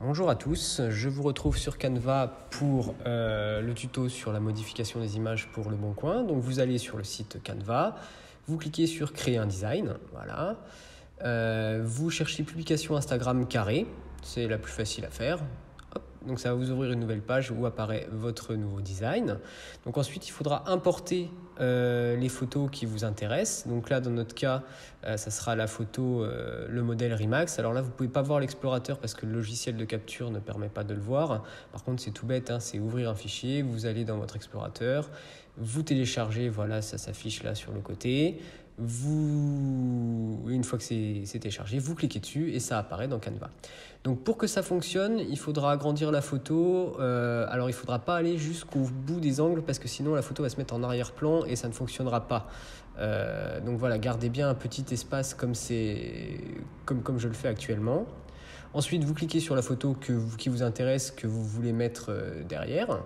Bonjour à tous, je vous retrouve sur Canva pour le tuto sur la modification des images pour Le Bon Coin. Donc vous allez sur le site Canva, vous cliquez sur créer un design, voilà. Vous cherchez publication Instagram carré, c'est la plus facile à faire. Hop, donc ça va vous ouvrir une nouvelle page où apparaît votre nouveau design. Donc ensuite il faudra importer les photos qui vous intéressent. Donc là dans notre cas ça sera la photo, le modèle Rimax. Alors là vous ne pouvez pas voir l'explorateur parce que le logiciel de capture ne permet pas de le voir. Par contre c'est tout bête, hein, c'est ouvrir un fichier, vous allez dans votre explorateur, vous téléchargez, voilà, ça s'affiche là sur le côté. Une fois que c'est téléchargé, vous cliquez dessus et ça apparaît dans Canva. Donc pour que ça fonctionne, il faudra agrandir la photo. Alors il ne faudra pas aller jusqu'au bout des angles parce que sinon la photo va se mettre en arrière-plan et ça ne fonctionnera pas. Donc voilà, gardez bien un petit espace comme je le fais actuellement. Ensuite, vous cliquez sur la photo qui vous intéresse, que vous voulez mettre derrière.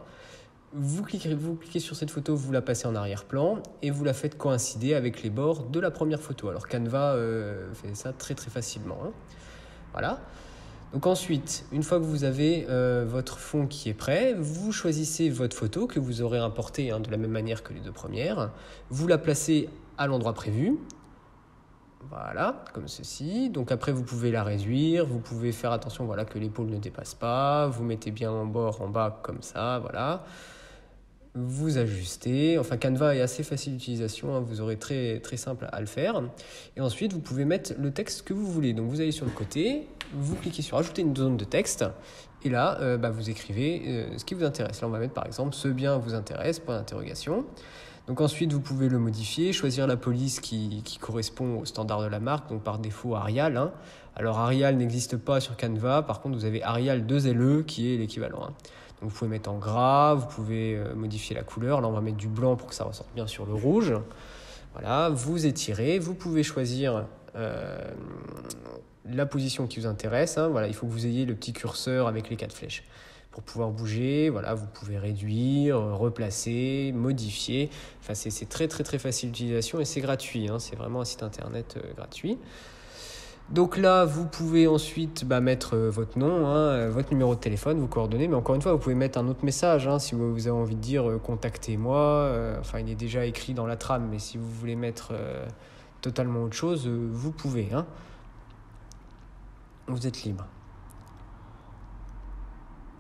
Vous cliquez sur cette photo, vous la passez en arrière-plan et vous la faites coïncider avec les bords de la première photo. Alors Canva fait ça très facilement, hein. Voilà. Donc ensuite, une fois que vous avez votre fond qui est prêt, vous choisissez votre photo que vous aurez importée, hein, de la même manière que les deux premières. Vous la placez à l'endroit prévu. Voilà, comme ceci. Donc après, vous pouvez la réduire. Vous pouvez faire attention, voilà, que l'épaule ne dépasse pas. Vous mettez bien en bord, en bas, comme ça, voilà. Vous ajustez. Enfin, Canva est assez facile d'utilisation, hein, vous aurez très simple à le faire. Et ensuite, vous pouvez mettre le texte que vous voulez. Donc, vous allez sur le côté, vous cliquez sur ajouter une zone de texte. Et là, vous écrivez ce qui vous intéresse. Là, on va mettre par exemple « Ce bien vous intéresse ?» point d'interrogation. Donc ensuite, vous pouvez le modifier, choisir la police qui correspond au standard de la marque, donc par défaut Arial, hein. Alors Arial n'existe pas sur Canva, par contre vous avez Arial 2LE qui est l'équivalent, hein. Donc vous pouvez mettre en gras, vous pouvez modifier la couleur. Là on va mettre du blanc pour que ça ressorte bien sur le rouge. Voilà, vous étirez, vous pouvez choisir la position qui vous intéresse, hein. Voilà, il faut que vous ayez le petit curseur avec les 4 flèches. Pour pouvoir bouger, voilà, vous pouvez réduire, replacer, modifier. Enfin, c'est très facile d'utilisation et c'est gratuit, hein. C'est vraiment un site internet gratuit. Donc là, vous pouvez ensuite mettre votre nom, hein, votre numéro de téléphone, vos coordonnées. Mais encore une fois, vous pouvez mettre un autre message, hein, si vous avez envie de dire contactez-moi. Enfin, il est déjà écrit dans la trame, mais si vous voulez mettre totalement autre chose, vous pouvez, hein. Vous êtes libre.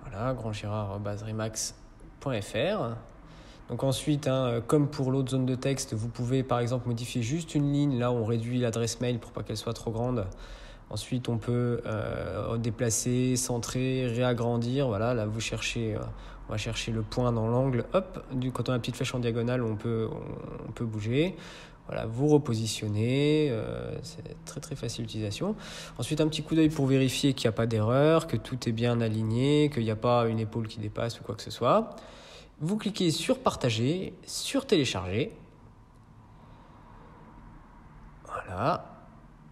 Voilà, grandgérard@rimax.fr. Donc ensuite, hein, comme pour l'autre zone de texte, vous pouvez par exemple modifier juste une ligne. Là, on réduit l'adresse mail pour pas qu'elle soit trop grande. Ensuite, on peut déplacer, centrer, réagrandir. Voilà, là, on va chercher le point dans l'angle. Hop, quand on a la petite flèche en diagonale, on peut bouger. Voilà, vous repositionnez, c'est très facile d'utilisation. Ensuite, un petit coup d'œil pour vérifier qu'il n'y a pas d'erreur, que tout est bien aligné, qu'il n'y a pas une épaule qui dépasse ou quoi que ce soit. Vous cliquez sur partager, sur télécharger. Voilà.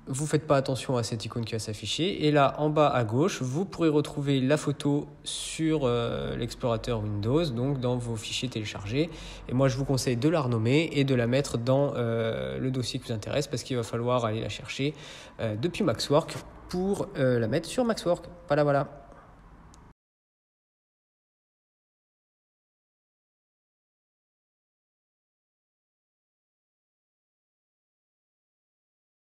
Vous ne faites pas attention à cette icône qui va s'afficher. Et là, en bas à gauche, vous pourrez retrouver la photo sur l'explorateur Windows, donc dans vos fichiers téléchargés. Et moi, je vous conseille de la renommer et de la mettre dans le dossier qui vous intéresse parce qu'il va falloir aller la chercher depuis Maxwork pour la mettre sur Maxwork. Voilà.